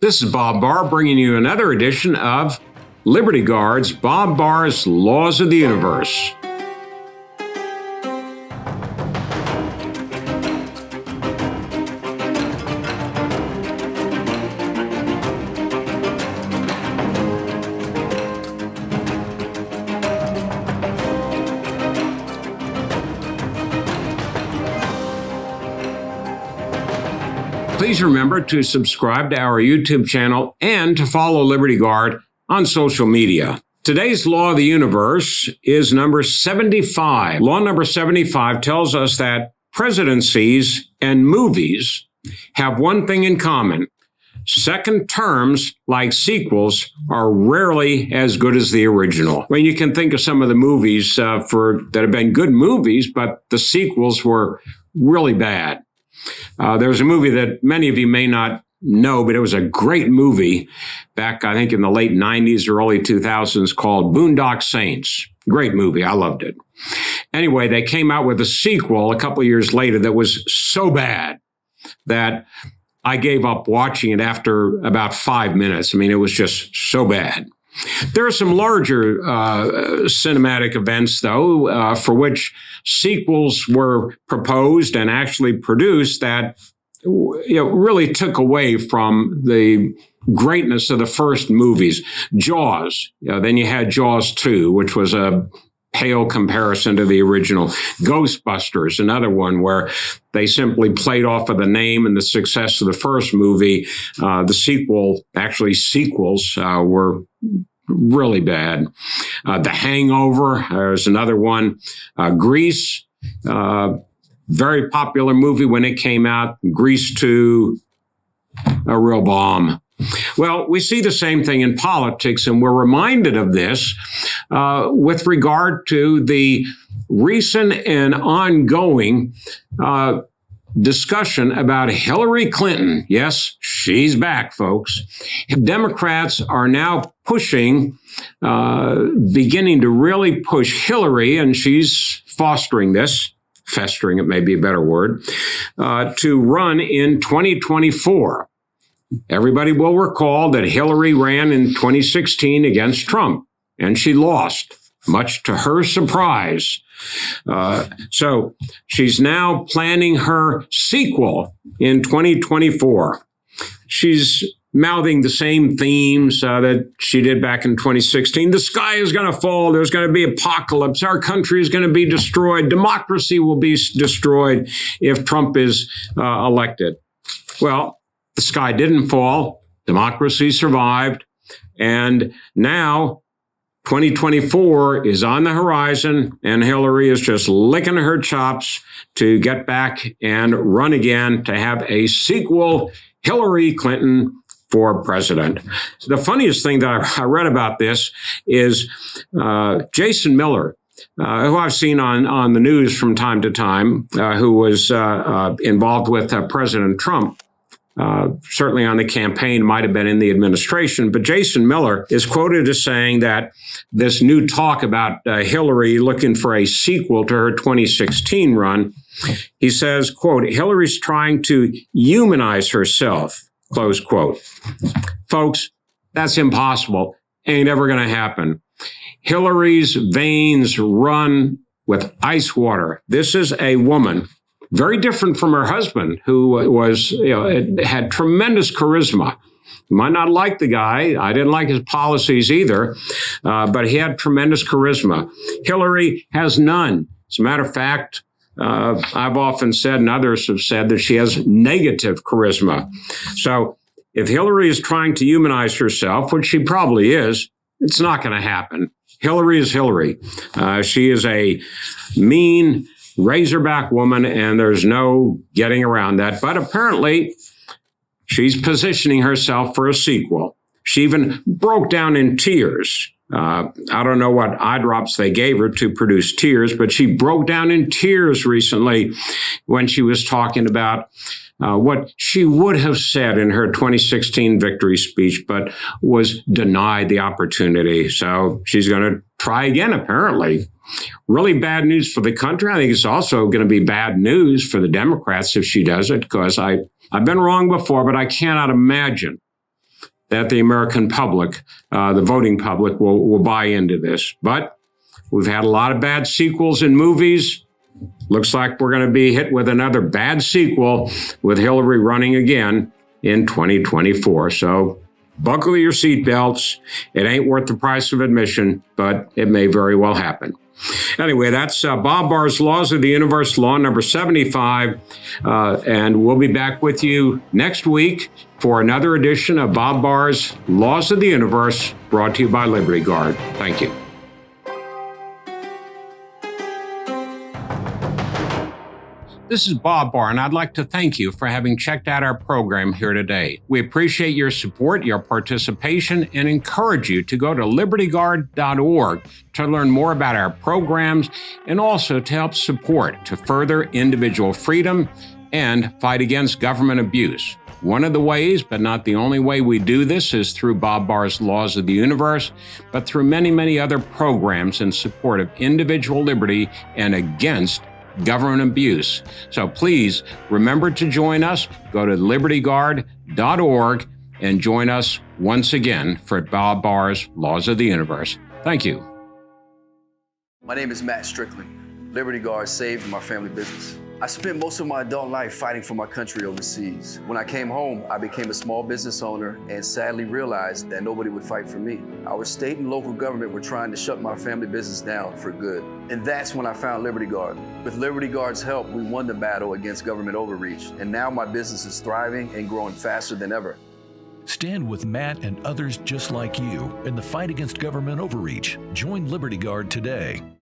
This is Bob Barr bringing you another edition of Liberty Guard's Bob Barr's Laws of the Universe. Please remember to subscribe to our YouTube channel and to follow Liberty Guard on social media. Today's Law of the Universe is number 75. Law number 75 tells us that presidencies and movies have one thing in common. Second terms, like sequels, are rarely as good as the original. Well, you can think of some of the movies that have been good movies, but the sequels were really bad. There was a movie that many of you may not know, but it was a great movie back, I think, in the late 90s or early 2000s called Boondock Saints. Great movie. I loved it. Anyway, they came out with a sequel a couple of years later that was so bad that I gave up watching it after about 5 minutes. I mean, it was just so bad. There are some larger cinematic events, though, for which sequels were proposed and actually produced that really took away from the greatness of the first movies. Jaws. Then you had Jaws 2, which was a pale comparison to the original. Ghostbusters, another one where they simply played off of the name and the success of the first movie. The sequels were really bad. The Hangover, there's another one. Grease, very popular movie when it came out. Grease 2, a real bomb. Well, we see the same thing in politics, and we're reminded of this with regard to the recent and ongoing discussion about Hillary Clinton. Yes, she's back, folks. Democrats are now pushing, beginning to really push Hillary, and she's fostering this, festering, it may be a better word, to run in 2024. Everybody will recall that Hillary ran in 2016 against Trump, and she lost, much to her surprise. So she's now planning her sequel in 2024. She's mouthing the same themes that she did back in 2016. The sky is going to fall. There's going to be apocalypse. Our country is going to be destroyed. Democracy will be destroyed if Trump is elected. Well, the sky didn't fall. Democracy survived. And now 2024 is on the horizon, and Hillary is just licking her chops to get back and run again to have a sequel, Hillary Clinton for president. The funniest thing that I read about this is Jason Miller, who I've seen on the news from time to time, who was involved with President Trump. Certainly on the campaign, might have been in the administration, but Jason Miller is quoted as saying that this new talk about Hillary looking for a sequel to her 2016 run, he says, quote, Hillary's trying to humanize herself, close quote. Folks, that's impossible. Ain't ever going to happen. Hillary's veins run with ice water. This is a woman very different from her husband, who had tremendous charisma. You might not like the guy. I didn't like his policies either, but he had tremendous charisma. Hillary has none. As a matter of fact, I've often said, and others have said, that she has negative charisma. So if Hillary is trying to humanize herself, which she probably is, it's not going to happen. Hillary is Hillary. She is a mean, razorback woman, and there's no getting around that. But apparently, she's positioning herself for a sequel. She even broke down in tears. I don't know what eye drops they gave her to produce tears, but she broke down in tears recently when she was talking about what she would have said in her 2016 victory speech, but was denied the opportunity. So she's going to try again, apparently. Really bad news for the country. I think it's also going to be bad news for the Democrats if she does it, because I've been wrong before, but I cannot imagine that the American public, the voting public, will buy into this. But we've had a lot of bad sequels in movies. Looks like we're going to be hit with another bad sequel with Hillary running again in 2024. So buckle your seatbelts. It ain't worth the price of admission, but it may very well happen. Anyway, that's Bob Barr's Laws of the Universe, law number 75. And we'll be back with you next week for another edition of Bob Barr's Laws of the Universe, brought to you by Liberty Guard. Thank you. This is Bob Barr, and I'd like to thank you for having checked out our program here today. We appreciate your support, your participation, and encourage you to go to libertyguard.org to learn more about our programs and also to help support to further individual freedom and fight against government abuse. One of the ways, but not the only way we do this, is through Bob Barr's Laws of the Universe, but through many, many other programs in support of individual liberty and against government abuse. So please remember to join us. Go to libertyguard.org and join us once again for Bob Barr's Laws of the Universe. Thank you. My name is Matt Strickland. Liberty Guard saved my family business. I spent most of my adult life fighting for my country overseas. When I came home, I became a small business owner and sadly realized that nobody would fight for me. Our state and local government were trying to shut my family business down for good. And that's when I found Liberty Guard. With Liberty Guard's help, we won the battle against government overreach. And now my business is thriving and growing faster than ever. Stand with Matt and others just like you in the fight against government overreach. Join Liberty Guard today.